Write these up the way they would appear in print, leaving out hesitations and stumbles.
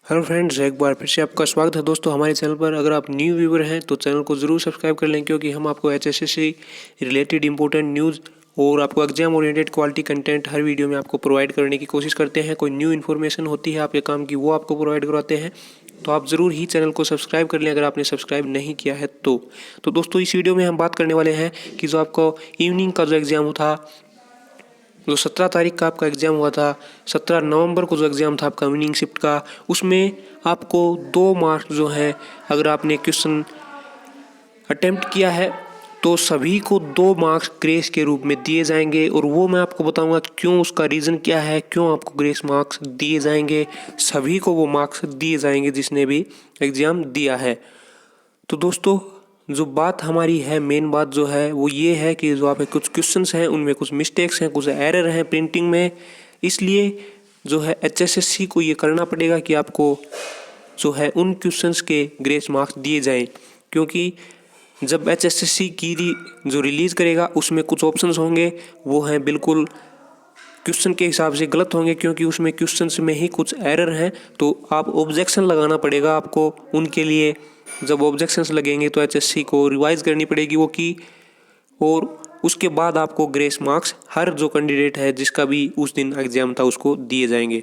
Hello friends, एक बार फिर से आपका स्वागत है दोस्तों हमारे चैनल पर। अगर आप न्यू व्यूवर हैं तो चैनल को ज़रूर सब्सक्राइब कर लें, क्योंकि हम आपको एचएसएससी रिलेटेड इंपॉर्टेंट न्यूज़ और आपको एग्जाम ओरिएंटेड क्वालिटी कंटेंट हर वीडियो में आपको प्रोवाइड करने की कोशिश करते हैं। कोई न्यू इन्फॉर्मेशन होती है आपके काम की, वो आपको प्रोवाइड करवाते हैं। तो आप ज़रूर ही चैनल को सब्सक्राइब कर लें अगर आपने सब्सक्राइब नहीं किया है तो दोस्तों इस वीडियो में हम बात करने वाले हैं कि जो आपको इवनिंग का जो एग्ज़ाम था, जो 17 तारीख का आपका एग्ज़ाम हुआ था, 17 नवंबर को जो एग्ज़ाम था आपका इवनिंग शिफ्ट का, उसमें आपको 2 मार्क्स जो हैं, अगर आपने क्वेश्चन अटेम्प्ट किया है तो सभी को 2 मार्क्स ग्रेस के रूप में दिए जाएंगे। और वो मैं आपको बताऊंगा क्यों, उसका रीज़न क्या है, क्यों आपको ग्रेस मार्क्स दिए जाएंगे। सभी को वो मार्क्स दिए जाएंगे जिसने भी एग्ज़ाम दिया है। तो दोस्तों जो बात हमारी है, मेन बात जो है वो ये है कि जो आपके कुछ क्वेश्चंस हैं उनमें कुछ मिस्टेक्स हैं, कुछ एरर हैं प्रिंटिंग में। इसलिए जो है एचएसएससी को ये करना पड़ेगा कि आपको जो है उन क्वेश्चंस के ग्रेस मार्क्स दिए जाएं, क्योंकि जब एचएसएससी की जो रिलीज़ करेगा उसमें कुछ ऑप्शंस होंगे, वो हैं बिल्कुल क्वेश्चन के हिसाब से गलत होंगे, क्योंकि उसमें क्वेश्चंस में ही कुछ एरर हैं। तो आप ऑब्जेक्शन लगाना पड़ेगा आपको उनके लिए। जब ऑब्जेक्शंस लगेंगे तो एचएससी को रिवाइज करनी पड़ेगी वो की, और उसके बाद आपको ग्रेस मार्क्स हर जो कैंडिडेट है जिसका भी उस दिन एग्ज़ाम था उसको दिए जाएंगे।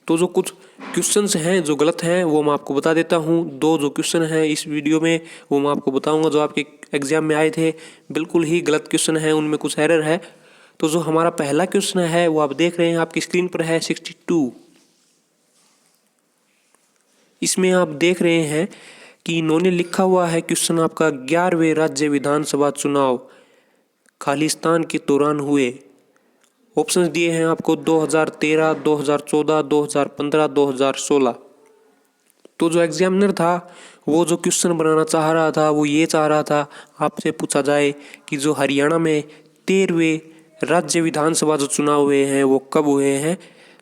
तो जो कुछ क्वेश्चंस हैं जो गलत हैं वो मैं आपको बता देता हूँ। 2 जो क्वेश्चन हैं इस वीडियो में वो मैं आपको बताऊँगा जो आपके एग्ज़ाम में आए थे, बिल्कुल ही गलत क्वेश्चन है, उनमें कुछ एरर है। तो जो हमारा पहला क्वेश्चन है वो आप देख रहे हैं, आपकी स्क्रीन पर है 62। इसमें आप देख रहे हैं कि इन्होंने लिखा हुआ है क्वेश्चन आपका 11वें राज्य विधानसभा चुनाव खालिस्तान के दौरान हुए। ऑप्शंस दिए हैं आपको 2013, 2014, 2015, 2016। तो जो एग्जामिनर था वो जो क्वेश्चन बनाना चाह रहा था वो ये चाह रहा था आपसे पूछा जाए कि जो हरियाणा में 13वें राज्य विधानसभा जो चुनाव हुए हैं वो कब हुए हैं।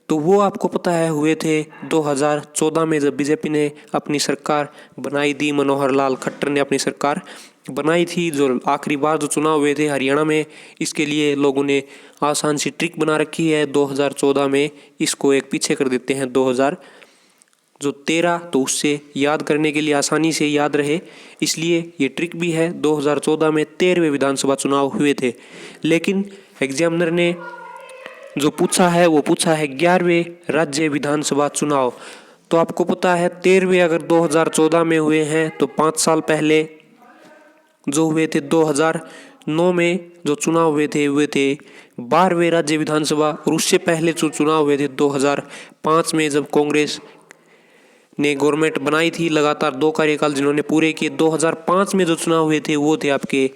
तो वो आपको पता है हुए थे 2014 में, जब बीजेपी ने अपनी सरकार बनाई थी, मनोहर लाल खट्टर ने अपनी सरकार बनाई थी। जो आखिरी बार जो चुनाव हुए थे हरियाणा में, इसके लिए लोगों ने आसान सी ट्रिक बना रखी है 2014 में। इसको एक पीछे कर देते हैं 2013, तो उससे याद करने के लिए आसानी से याद रहे, इसलिए ये ट्रिक भी है। 2014 में 13वें विधानसभा चुनाव हुए थे, लेकिन एग्जामिनर ने जो पूछा है वो पूछा है 11वें राज्य विधानसभा चुनाव। तो आपको पता है 13वें अगर 2014 में हुए हैं तो 5 साल पहले जो हुए थे 2009 में जो चुनाव हुए थे 12वें राज्य विधानसभा। और उससे पहले जो चुनाव हुए थे 2005 में, जब कांग्रेस ने गवर्नमेंट बनाई थी, लगातार 2 कार्यकाल जिन्होंने पूरे किए। 2005 में जो चुनाव हुए थे वो थे आपके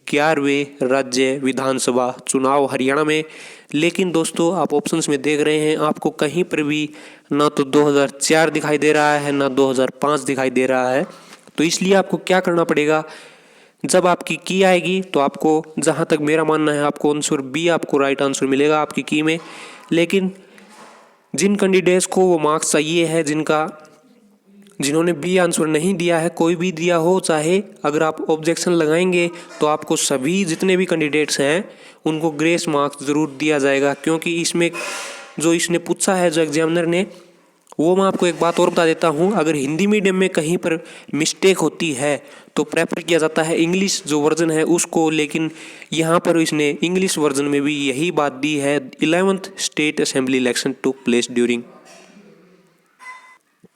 11वें राज्य विधानसभा चुनाव हरियाणा में। लेकिन दोस्तों आप ऑप्शंस में देख रहे हैं आपको कहीं पर भी ना तो 2004 दिखाई दे रहा है ना 2005 दिखाई दे रहा है। तो इसलिए आपको क्या करना पड़ेगा, जब आपकी की आएगी तो आपको, जहाँ तक मेरा मानना है, आपको आंसर बी, आपको राइट आंसर मिलेगा आपकी की में। लेकिन जिन कैंडिडेट्स को वो मार्क्स चाहिए है, जिन्होंने बी आंसर नहीं दिया है, कोई भी दिया हो चाहे, अगर आप ऑब्जेक्शन लगाएंगे तो आपको सभी जितने भी कैंडिडेट्स हैं उनको ग्रेस मार्क्स ज़रूर दिया जाएगा। क्योंकि इसमें जो इसने पूछा है जो एग्जामिनर ने, वो मैं आपको एक बात और बता देता हूँ, अगर हिंदी मीडियम में कहीं पर मिस्टेक होती है तो प्रेफर किया जाता है इंग्लिश जो वर्जन है उसको। लेकिन यहाँ पर इसने इंग्लिश वर्जन में भी यही बात दी है, 11th state assembly election took place during.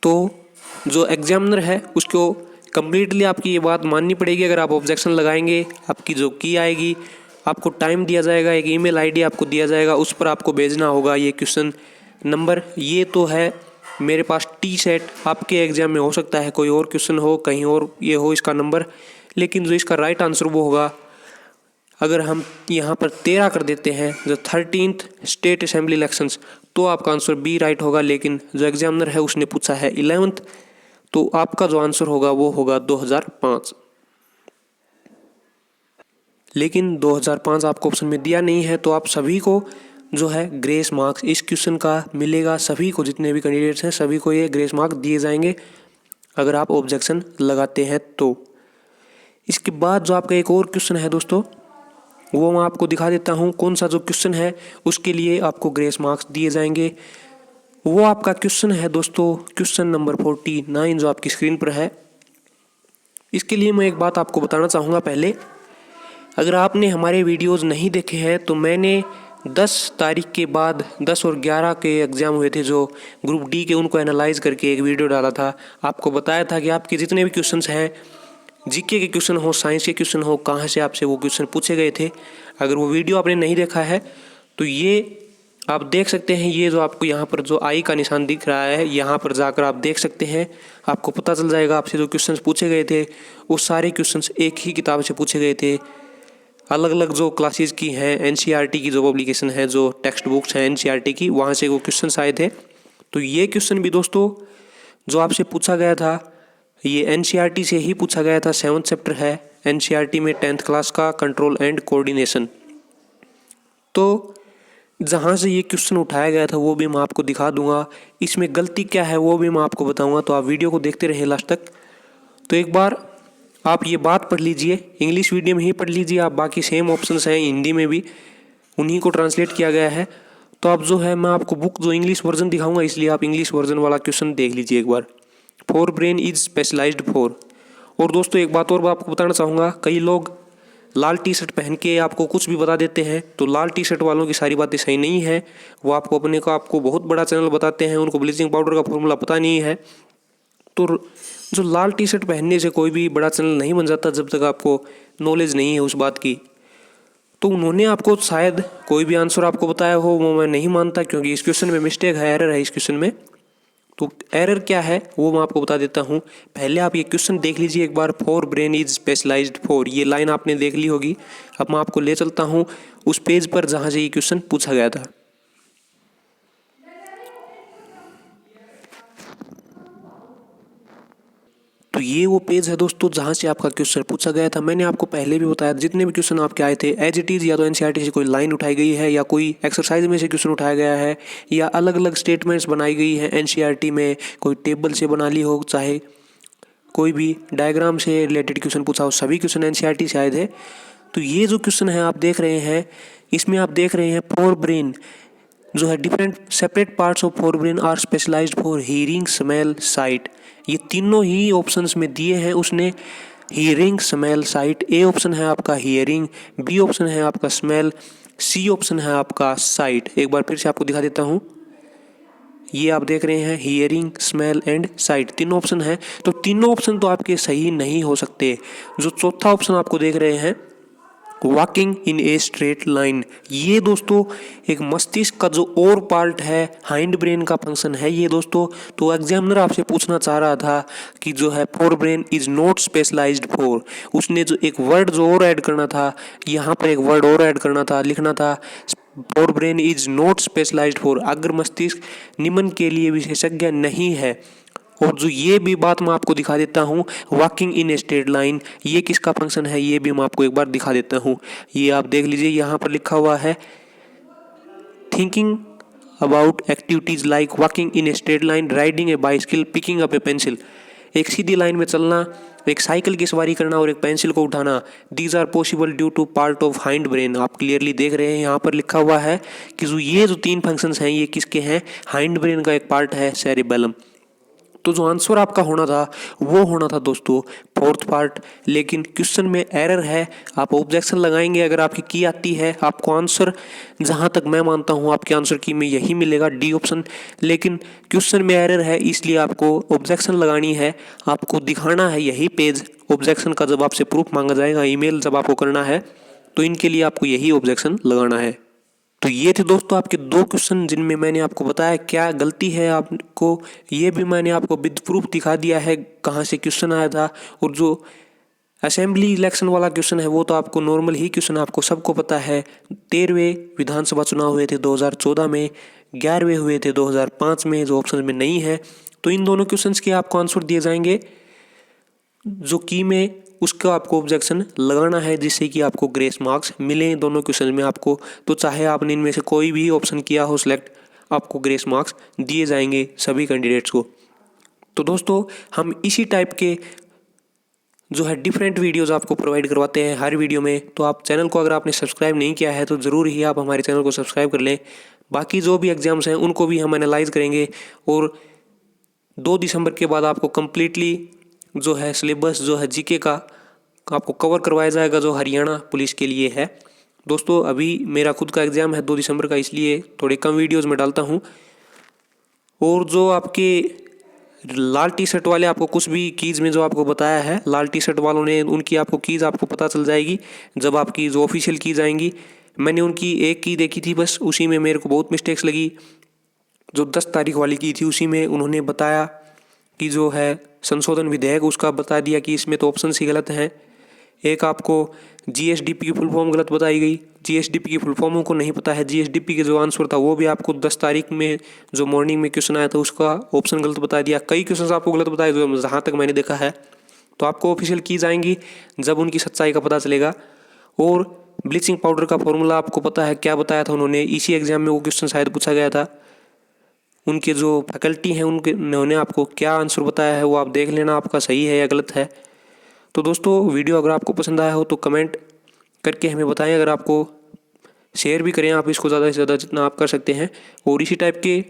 तो जो एग्जामिनर है उसको कम्प्लीटली आपकी ये बात माननी पड़ेगी। अगर आप ऑब्जेक्शन लगाएंगे, आपकी जो की आएगी, आपको टाइम दिया जाएगा, एक ईमेल आईडी आपको दिया जाएगा, उस पर आपको भेजना होगा ये क्वेश्चन नंबर। ये तो है मेरे पास टी सेट, आपके एग्जाम में हो सकता है कोई और क्वेश्चन हो, कहीं और ये हो इसका नंबर, लेकिन जो इसका राइट आंसर वो होगा, अगर हम यहाँ पर 13 कर देते हैं जो 13th स्टेट असेंबली इलेक्शंस, तो आपका आंसर बी राइट होगा। लेकिन जो एग्जामिनर है उसने पूछा है 11th, तो आपका जो आंसर होगा वो होगा 2005। लेकिन 2005 आपको ऑप्शन में दिया नहीं है, तो आप सभी को जो है ग्रेस मार्क्स इस क्वेश्चन का मिलेगा। सभी को, जितने भी कैंडिडेट्स हैं सभी को ये ग्रेस मार्क्स दिए जाएंगे अगर आप ऑब्जेक्शन लगाते हैं तो। इसके बाद जो आपका एक और क्वेश्चन है दोस्तों, वो मैं आपको दिखा देता हूँ कौन सा जो क्वेश्चन है उसके लिए आपको ग्रेस मार्क्स दिए जाएंगे। वो आपका क्वेश्चन है दोस्तों, क्वेश्चन नंबर 49 जो आपकी स्क्रीन पर है। इसके लिए मैं एक बात आपको बताना चाहूँगा पहले, अगर आपने हमारे वीडियोज़ नहीं देखे हैं तो मैंने 10 तारीख के बाद 10 और 11 के एग्ज़ाम हुए थे जो ग्रुप डी के, उनको एनालाइज करके एक वीडियो डाला था। आपको बताया था कि आपके जितने भी क्वेश्चंस हैं, जीके के क्वेश्चन हो, साइंस के क्वेश्चन हो, कहाँ से आपसे वो क्वेश्चन पूछे गए थे। अगर वो वीडियो आपने नहीं देखा है तो ये आप देख सकते हैं। ये जो आपको यहाँ पर जो आई का निशान दिख रहा है, यहाँ पर जाकर आप देख सकते हैं, आपको पता चल जाएगा आपसे जो क्वेश्चंस पूछे गए थे वो सारे क्वेश्चंस एक ही किताब से पूछे गए थे। अलग अलग जो क्लासेस की हैं, एनसीईआरटी की जो पब्लिकेशन है, जो टेक्स्ट बुक्स हैं एनसीईआरटी की, वहाँ से वो क्वेश्चन आए थे। तो ये क्वेश्चन भी दोस्तों जो आपसे पूछा गया था, ये एनसीईआरटी से ही पूछा गया था। 7th चैप्टर है एनसीईआरटी में 10th क्लास का, कंट्रोल एंड कोऑर्डिनेशन। तो जहाँ से ये क्वेश्चन उठाया गया था वो भी मैं आपको दिखा दूंगा, इसमें गलती क्या है वो भी मैं आपको बताऊंगा। तो आप वीडियो को देखते रहिए लास्ट तक। तो एक बार आप ये बात पढ़ लीजिए, इंग्लिश मीडियम ही पढ़ लीजिए आप, बाकी सेम ऑप्शंस हैं हिंदी में भी, उन्हीं को ट्रांसलेट किया गया है। तो आप जो है, मैं आपको बुक जो इंग्लिश वर्जन दिखाऊंगा, इसलिए आप इंग्लिश वर्जन वाला क्वेश्चन देख लीजिए एक बार। Forebrain is specialised for. और दोस्तों एक बात और मैं आपको बताना चाहूँगा, कई लोग लाल टी शर्ट पहन के आपको कुछ भी बता देते हैं, तो लाल टी शर्ट वालों की सारी बातें सही नहीं है। वो आपको बहुत बड़ा चैनल बताते हैं, उनको ब्लीचिंग पाउडर का फॉर्मूला पता नहीं है। तो जो लाल टी शर्ट पहनने से कोई भी बड़ा चैनल नहीं बन जाता जब तक आपको नॉलेज नहीं है उस बात की। तो उन्होंने आपको शायद कोई भी आंसर आपको बताया हो, वो मैं नहीं मानता, क्योंकि इस क्वेश्चन में मिस्टेक है, एरर है इस क्वेश्चन में। तो एरर क्या है वो मैं आपको बता देता हूँ। पहले आप ये क्वेश्चन देख लीजिए एक बार, forebrain is specialised for, ये लाइन आपने देख ली होगी। अब मैं आपको ले चलता हूँ उस पेज पर जहाँ से ये क्वेश्चन पूछा गया था। तो ये वो पेज है दोस्तों जहाँ से आपका क्वेश्चन पूछा गया था। मैंने आपको पहले भी बताया, जितने भी क्वेश्चन आपके आए थे एज इट इज़, या तो एनसीईआरटी से कोई लाइन उठाई गई है, या कोई एक्सरसाइज में से क्वेश्चन उठाया गया है, या अलग अलग स्टेटमेंट्स बनाई गई हैं एनसीईआरटी में, कोई टेबल से बना ली हो, चाहे कोई भी डायग्राम से रिलेटेड क्वेश्चन पूछा हो, सभी क्वेश्चन एनसीईआरटी से आए थे। तो ये जो क्वेश्चन है आप देख रहे हैं, इसमें आप देख रहे हैं फोर ब्रेन जो है, different separate parts of forebrain are specialized for hearing, smell, sight. ये तीनों ही ऑप्शंस में दिए हैं उसने, hearing, smell, sight. A option है आपका हियरिंग, बी ऑप्शन है आपका स्मेल, सी ऑप्शन है आपका साइट। एक बार फिर से आपको दिखा देता हूँ, ये आप देख रहे हैं हियरिंग, स्मेल एंड साइट, तीनों ऑप्शन है। तो तीनों ऑप्शन तो आपके सही नहीं हो सकते। जो चौथा ऑप्शन आपको देख रहे हैं, walking in a straight line, ये दोस्तों एक मस्तिष्क का जो और पार्ट है, हाइंड ब्रेन का फंक्शन है ये दोस्तों। तो एग्जामिनर आपसे पूछना चाह रहा था कि जो है forebrain is not specialized for, उसने जो एक वर्ड जो और ऐड करना था, यहाँ पर एक वर्ड और ऐड करना था, लिखना था forebrain is not specialized for, अग्र मस्तिष्क निम्न के लिए विशेषज्ञ नहीं है। और जो ये भी बात मैं आपको दिखा देता हूँ, walking in a straight line, ये किसका फंक्शन है ये भी मैं आपको एक बार दिखा देता हूँ। ये आप देख लीजिए, यहाँ पर लिखा हुआ है thinking about activities like walking in a straight line, riding A bicycle, picking up A pencil. एक सीधी लाइन में चलना, एक साइकिल की सवारी करना और एक पेंसिल को उठाना, these are possible due to part of hindbrain. आप क्लियरली देख रहे हैं यहाँ पर लिखा हुआ है कि जो तीन फंक्शंस हैं ये किसके हैं, हाइंड ब्रेन का एक पार्ट है सेरिबेलम। तो जो आंसर आपका होना था वो होना था दोस्तों फोर्थ पार्ट, लेकिन क्वेश्चन में एरर है। आप ऑब्जेक्शन लगाएंगे अगर आपकी की आती है, आपको आंसर जहां तक मैं मानता हूं आपके आंसर की में यही मिलेगा, डी ऑप्शन। लेकिन क्वेश्चन में एरर है, इसलिए आपको ऑब्जेक्शन लगानी है, आपको दिखाना है यही पेज ऑब्जेक्शन का। जब आपसे प्रूफ मांगा जाएगा, ईमेल जब आपको करना है, तो इनके लिए आपको यही ऑब्जेक्शन लगाना है। तो ये थे दोस्तों आपके दो क्वेश्चन जिनमें मैंने आपको बताया क्या गलती है आपको, ये भी मैंने आपको विद प्रूफ दिखा दिया है कहाँ से क्वेश्चन आया था। और जो असेंबली इलेक्शन वाला क्वेश्चन है वो तो आपको नॉर्मल ही क्वेश्चन, आपको सबको पता है। 13वें विधानसभा चुनाव हुए थे 2014 में, 11वें हुए थे 2005 में, जो ऑप्शन में नहीं है। तो इन दोनों क्वेश्चन के आपको आंसर दिए जाएंगे, जो की में उसका आपको ऑब्जेक्शन लगाना है, जिससे कि आपको ग्रेस मार्क्स मिले दोनों क्वेश्चन में आपको। तो चाहे आपने इनमें से कोई भी ऑप्शन किया हो सिलेक्ट, आपको ग्रेस मार्क्स दिए जाएंगे सभी कैंडिडेट्स को। तो दोस्तों हम इसी टाइप के जो है डिफरेंट वीडियोस आपको प्रोवाइड करवाते हैं हर वीडियो में। तो आप चैनल को अगर आपने सब्सक्राइब नहीं किया है तो ज़रूर ही आप हमारे चैनल को सब्सक्राइब कर लें, बाकी जो भी एग्ज़ाम्स हैं उनको भी हम एनालाइज करेंगे और 2 दिसंबर के बाद आपको कम्प्लीटली जो है सिलेबस जो है जीके का आपको कवर करवाया जाएगा जो हरियाणा पुलिस के लिए है। दोस्तों अभी मेरा खुद का एग्ज़ाम है 2 दिसंबर का, इसलिए थोड़े कम वीडियोज़ में डालता हूँ। और जो आपके लाल टी शर्ट वाले आपको कुछ भी कीज़ में जो आपको बताया है, लाल टी शर्ट वालों ने उनकी आपको कीज़ आपको पता चल जाएगी जब आपकी जो ऑफिशियल कीज़ आएंगी। मैंने उनकी एक की देखी थी बस, उसी में मेरे को बहुत मिस्टेक्स लगी। जो 10 तारीख वाली की थी उसी में उन्होंने बताया कि जो है संशोधन विधेयक उसका बता दिया कि इसमें तो ऑप्शन ही गलत हैं। एक आपको जीएसडीपी की फुल फॉर्म गलत बताई गई, जीएसडीपी की फुल फॉर्म को नहीं पता है। जीएसडीपी के जो आंसर था वो भी आपको 10 तारीख में जो मॉर्निंग में क्वेश्चन आया था उसका ऑप्शन गलत बता दिया। कई क्वेश्चन आपको गलत बताए जो जहाँ तक मैंने देखा है। तो आपको ऑफिशियल की जाएंगी जब उनकी सच्चाई का पता चलेगा। और ब्लीचिंग पाउडर का फॉर्मूला आपको पता है क्या बताया था उन्होंने, इसी एग्जाम में वो क्वेश्चन शायद पूछा गया था। उनके जो फैकल्टी हैं उन्होंने आपको क्या आंसर बताया है वो आप देख लेना, आपका सही है या गलत है। तो दोस्तों वीडियो अगर आपको पसंद आया हो तो कमेंट करके हमें बताएं। अगर आपको शेयर भी करें आप इसको, ज़्यादा से ज़्यादा जितना आप कर सकते हैं। और इसी टाइप के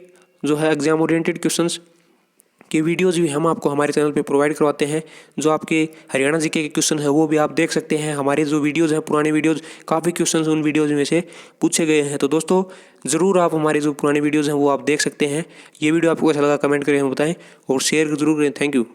जो है एग्ज़ाम ओरिएंटेड क्वेश्चंस के वीडियोज़ भी हम आपको हमारे चैनल पे प्रोवाइड करवाते हैं। जो आपके हरियाणा जीके के क्वेश्चन है वो भी आप देख सकते हैं। हमारे जो वीडियोज़ हैं पुराने वीडियोज़, काफ़ी क्वेश्चन उन वीडियोज़ में से पूछे गए हैं। तो दोस्तों ज़रूर आप हमारे जो पुराने वीडियोज़ हैं वो आप देख सकते हैं। ये वीडियो आपको अच्छा लगा कमेंट करें हमें बताएं और शेयर ज़रूर करें। Thank you.